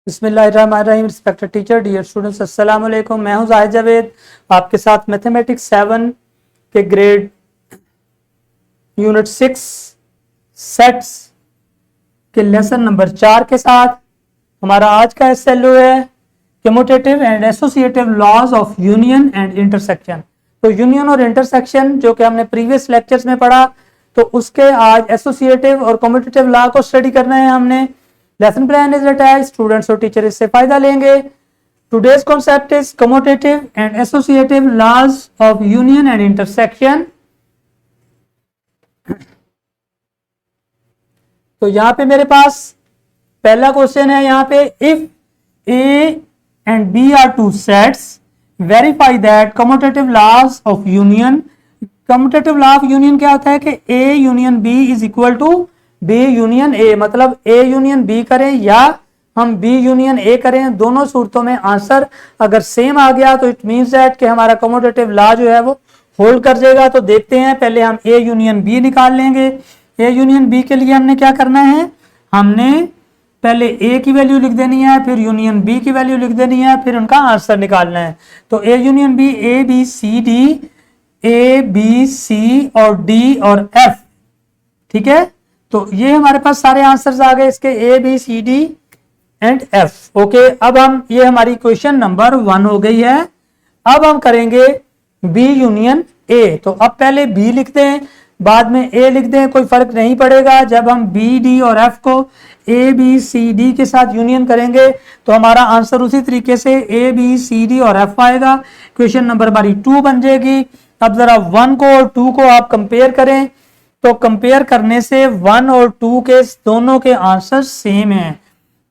बिस्मिल्लाहिर्रहमानिर्रहीम। Respected teacher, dear students, अस्सलाम वालेकुम। मैं हूं जाहिद जावेद, आपके साथ मैथमेटिक्स 7 के ग्रेड यूनिट 6 सेट्स के लेसन नंबर 4 के साथ। हमारा आज का एसएलओ है commutative and associative laws of union and intersection. तो यूनियन और इंटरसेक्शन जो कि हमने प्रीवियस लेक्चर्स में पढ़ा, तो उसके आज एसोसिएटिव और कम्यूटेटिव लॉ को स्टडी करना है हमने। Lesson plan is attached, students और टीचर इससे फायदा लेंगे। Today's concept is commutative and associative laws of union and intersection. तो यहां पे मेरे पास पहला क्वेश्चन है, यहां पे if A and B are two sets verify that commutative laws of union. Commutative law of union क्या होता है कि A union B is equal to B union A, मतलब ए यूनियन बी करें या हम बी यूनियन ए करें, दोनों सूरतों में आंसर अगर सेम आ गया तो इट मींस दैट कि हमारा कम्यूटेटिव लॉ जो है वो होल्ड कर जाएगा। तो देखते हैं, पहले हम ए यूनियन बी निकाल लेंगे। ए यूनियन बी के लिए हमने क्या करना है, हमने पहले ए की वैल्यू लिख देनी है, फिर यूनियन बी की वैल्यू लिख देनी है, फिर उनका आंसर निकालना है। तो A union B, A B C D, A B C और डी और एफ, ठीक है। तो ये हमारे पास सारे आंसर्स आ गए इसके, A B C D and F. Okay, अब हम ये हमारी क्वेश्चन नंबर 1 हो गई है। अब हम करेंगे बी यूनियन ए। तो अब पहले बी लिखते हैं, बाद में ए लिख दें, कोई फर्क नहीं पड़ेगा। जब हम बी डी और एफ को ए बी सी डी के साथ यूनियन करेंगे तो हमारा आंसर उसी तरीके से ए बी सी डी और एफ आएगा। क्वेश्चन नंबर हमारी 2 बन जाएगी। अब जरा 1 को और 2 को आप कंपेयर करें, तो कंपेयर करने से 1 और 2 के दोनों के आंसर सेम हैं।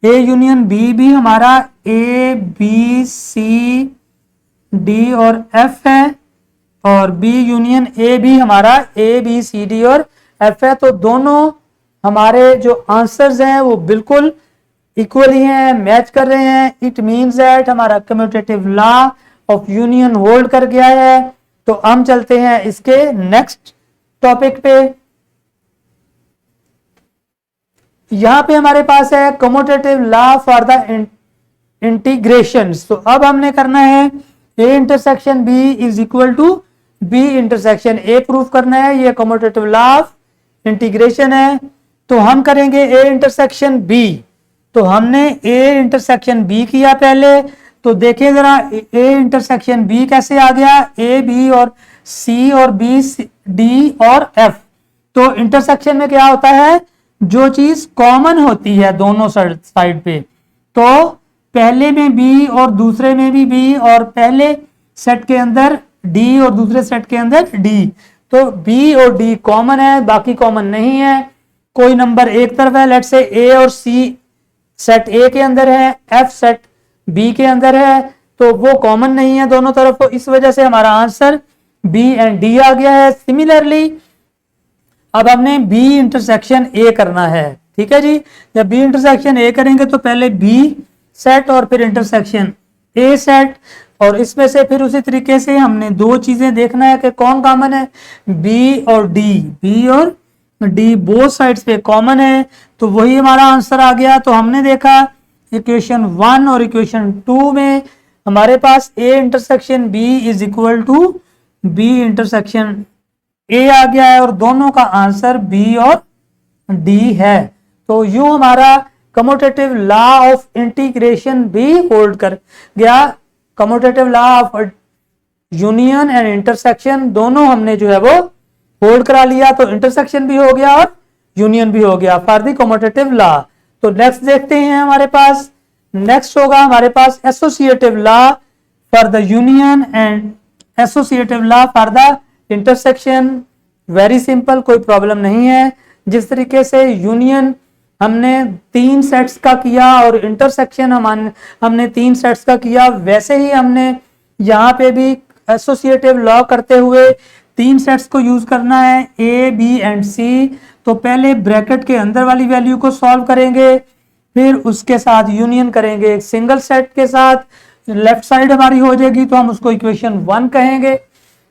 ए यूनियन बी भी हमारा ए बी सी डी और एफ है, और बी यूनियन ए भी हमारा ए बी सी डी और एफ है। तो दोनों हमारे जो आंसर्स हैं वो बिल्कुल इक्वली हैं, मैच कर रहे हैं। इट मींस दैट हमारा commutative law of union hold कर गया है। तो हम चलते हैं इसके नेक्स्ट टॉपिक पे। यहां पे हमारे पास है commutative law for the integration. तो अब हमने करना है A intersection B is equal to B intersection A proof करना है। ये कम्यूटेटिव लॉ ऑफ इंटीग्रेशन है। तो हम करेंगे ए इंटरसेक्शन बी। तो हमने ए इंटरसेक्शन बी किया पहले, तो देखिए जरा ए इंटरसेक्शन बी कैसे आ गया, ए बी और सी और बी डी और एफ। तो इंटरसेक्शन में क्या होता है, जो चीज कॉमन होती है दोनों साइड पे, तो पहले में बी और दूसरे में भी बी, और पहले सेट के अंदर डी और दूसरे सेट के अंदर डी। तो बी और डी कॉमन है, बाकी कॉमन नहीं है। कोई नंबर एक तरफ है, लेट से ए और सी सेट ए के अंदर है, एफ सेट बी के अंदर है, तो वो कॉमन नहीं है दोनों तरफ। तो इस वजह से हमारा आंसर बी एंड डी आ गया है। सिमिलरली अब हमने बी इंटरसेक्शन ए करना है, ठीक है जी। जब बी इंटरसेक्शन ए करेंगे तो पहले बी सेट और फिर इंटरसेक्शन ए सेट, और इसमें से फिर उसी तरीके से हमने दो चीजें देखना है कि कौन कॉमन है, बी और डी। बी और डी बोथ साइड्स पे कॉमन है, तो वही हमारा आंसर आ गया। तो हमने देखा इक्वेशन 1 और इक्वेशन 2 में हमारे पास A intersection B is equal to B intersection A आ गया है, और दोनों का आंसर बी और डी है। तो यूं हमारा कम्यूटेटिव लॉ ऑफ इंटीग्रेशन भी होल्ड कर गया। Commutative law of union and intersection दोनों हमने जो है वो होल्ड करा लिया। तो इंटरसेक्शन भी हो गया और यूनियन भी हो गया फॉर द कम्यूटेटिव लॉ। तो नेक्स्ट देखते हैं, हमारे पास नेक्स्ट होगा हमारे पास associative law for the union and associative law for the intersection. Very simple, कोई प्रॉब्लम नहीं है। जिस तरीके से यूनियन हमने 3 सेट्स का किया और इंटरसेक्शन हमने 3 सेट्स का किया, वैसे ही हमने यहाँ पे भी एसोसिएटिव लॉ करते हुए 3 सेट्स को यूज करना है, ए बी एंड सी। तो पहले ब्रैकेट के अंदर वाली वैल्यू को सॉल्व करेंगे, फिर उसके साथ यूनियन करेंगे एक सिंगल सेट के साथ। लेफ्ट साइड हमारी हो जाएगी तो हम उसको इक्वेशन 1 कहेंगे,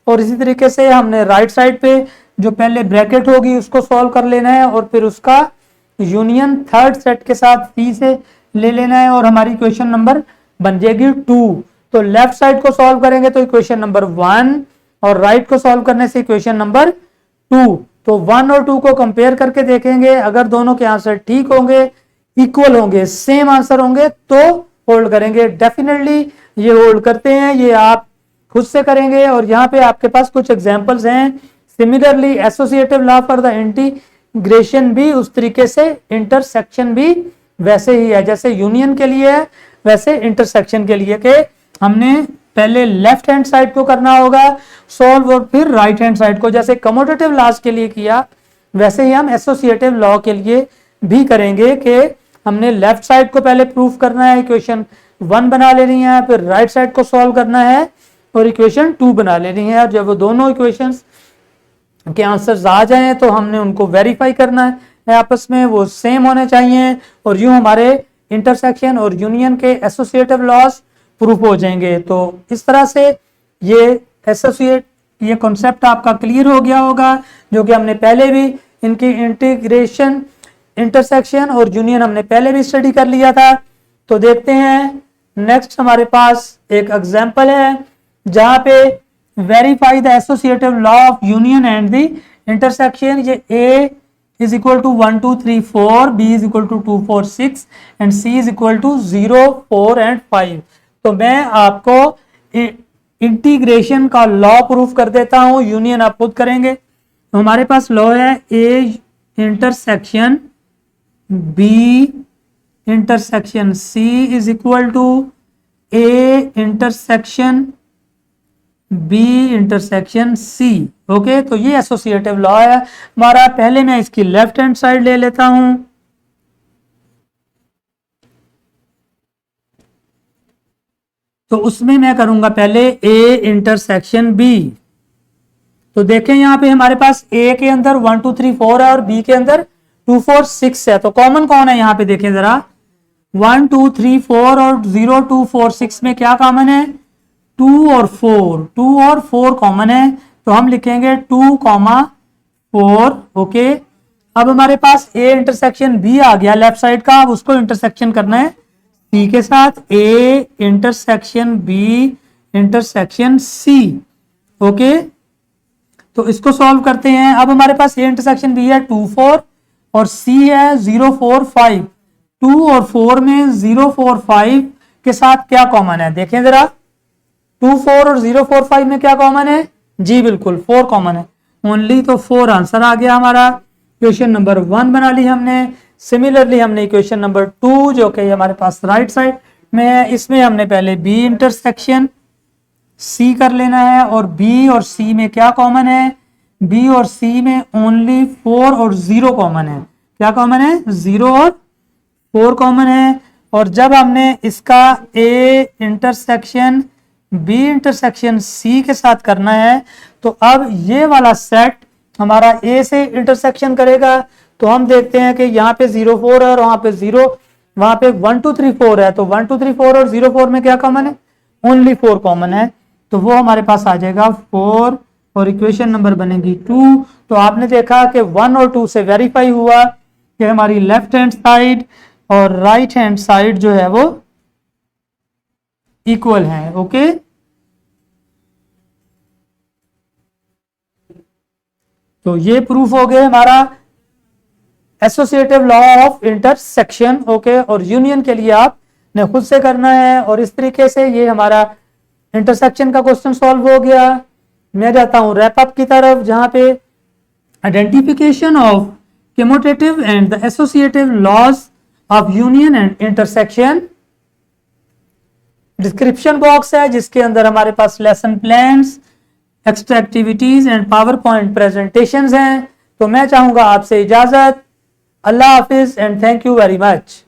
और इसी तरीके से हमने राइट साइड पे जो पहले ब्रैकेट होगी उसको सॉल्व कर लेना है, और फिर उसका यूनियन थर्ड सेट के साथ सी से ले लेना है और हमारी इक्वेशन नंबर बन जाएगी 2। तो लेफ्ट साइड को सॉल्व करेंगे तो इक्वेशन नंबर 1 और राइट को सॉल्व करने से इक्वेशन नंबर 2। तो 1 और 2 को कंपेयर करके देखेंगे, अगर दोनों के आंसर ठीक होंगे, इक्वल होंगे, सेम आंसर होंगे तो होल्ड करेंगे। डेफिनेटली ये होल्ड करते हैं, ये आप खुद से करेंगे। और यहाँ पे आपके पास कुछ एग्जांपल्स हैं। Similarly associative law for the integration भी उस तरीके से, इंटरसेक्शन भी वैसे ही है जैसे यूनियन के लिए है, वैसे इंटरसेक्शन के लिए कि हमने पहले लेफ्ट हैंड साइड को करना होगा सॉल्व और फिर राइट हैंड साइड को। जैसे कमोटेटिव लॉज के लिए किया वैसे ही हम एसोसिएटिव लॉ के लिए भी करेंगे कि हमने लेफ्ट साइड को पहले प्रूफ करना है, इक्वेशन 1 बना लेनी है, फिर राइट साइड को सॉल्व करना है और इक्वेशन 2 बना लेनी है। और जब वो दोनों इक्वेशंस के आंसर्स आ जाएं तो हमने उनको वेरीफाई करना है आपस में, वो सेम होने चाहिए और यूं हमारे इंटरसेक्शन और यूनियन के एसोसिएटिव लॉज प्रूफ हो जाएंगे। तो इस तरह से ये एसोसिएट, ये कॉन्सेप्ट आपका क्लियर हो गया होगा, जो कि हमने पहले भी इनकी इंटीग्रेशन, इंटरसेक्शन और यूनियन हमने पहले भी स्टडी कर लिया था। तो देखते हैं नेक्स्ट हमारे पास एक एग्जांपल है जहां पे verify the associative law of union and the intersection. ये A is equal to 1 2 3 4, B is equal to 2 4 6 and C is equal to 0 4 and 5। तो मैं आपको इंटीग्रेशन का लॉ प्रूफ कर देता हूं, यूनियन आप खुद करेंगे। तो हमारे पास लॉ है A intersection B intersection C is equal to A intersection B intersection C। Okay, तो ये एसोसिएटिव लॉ है हमारा। पहले मैं इसकी लेफ्ट हैंड साइड ले लेता हूं। तो उसमें मैं करूंगा पहले A इंटरसेक्शन B। तो देखें यहाँ पे हमारे पास A के अंदर 1 2 3 4 है और B के अंदर 2 4 6 है। तो कॉमन कौन है यहाँ पे देखें जरा, 1 2 3 4 और 0 2 4 6 में क्या कॉमन है, 2 और 4 कॉमन है। तो हम लिखेंगे 2, 4। ओके, अब हमारे पास A इंटरसेक्शन B आ गया लेफ्ट साइड का, अब उसको इंटरसेक्शन करना है C के साथ, A intersection B intersection C। Okay, तो इसको सॉल्व करते हैं। अब हमारे पास A इंटरसेक्शन B है 2 4 और C है 0 4 5। 2 और 4 में 0 4 5 के साथ क्या कॉमन है, देखें जरा, 2 4 और 0 4 5 में क्या कॉमन है, जी बिल्कुल 4 कॉमन है ओनली। तो 4 आंसर आ गया हमारा। क्वेश्चन नंबर 1 बना ली हमने। सिमिलरली हमने इक्वेशन नंबर 2 जो कि हमारे पास राइट साइड में है, इसमें हमने पहले B इंटरसेक्शन C कर लेना है। और B और C में क्या कॉमन है, B और C में ओनली 4 और 0 कॉमन है। क्या कॉमन है, 0 और 4 कॉमन है। और जब हमने इसका A intersection B intersection C के साथ करना है तो अब ये वाला सेट हमारा A से इंटरसेक्शन करेगा। तो हम देखते हैं कि यहाँ पे 0 4 है और वहां पे 0, वहां पे 1 2 3 4 है। तो 1 2 3 4 और 0 4 में क्या कॉमन है, ओनली 4 कॉमन है। तो वो हमारे पास आ जाएगा 4 और इक्वेशन नंबर बनेगी 2। तो आपने देखा कि 1 और 2 से वेरीफाई हुआ कि हमारी लेफ्ट हैंड साइड और राइट हैंड साइड जो है वो इक्वल है। ओके, तो ये प्रूफ हो गया हमारा associative law of intersection. Okay, और यूनियन के लिए आपने खुद से करना है। और इस तरीके से ये हमारा इंटरसेक्शन का क्वेश्चन सॉल्व हो गया। मैं जाता हूं रैप अप की तरफ, जहां पे identification of commutative and the associative laws of union and intersection. Description box है जिसके अंदर हमारे पास lesson plans, extra activities and power point presentations हैं। तो मैं चाहूंगा आपसे इजाजत। अल्लाह हाफिज and thank you very much.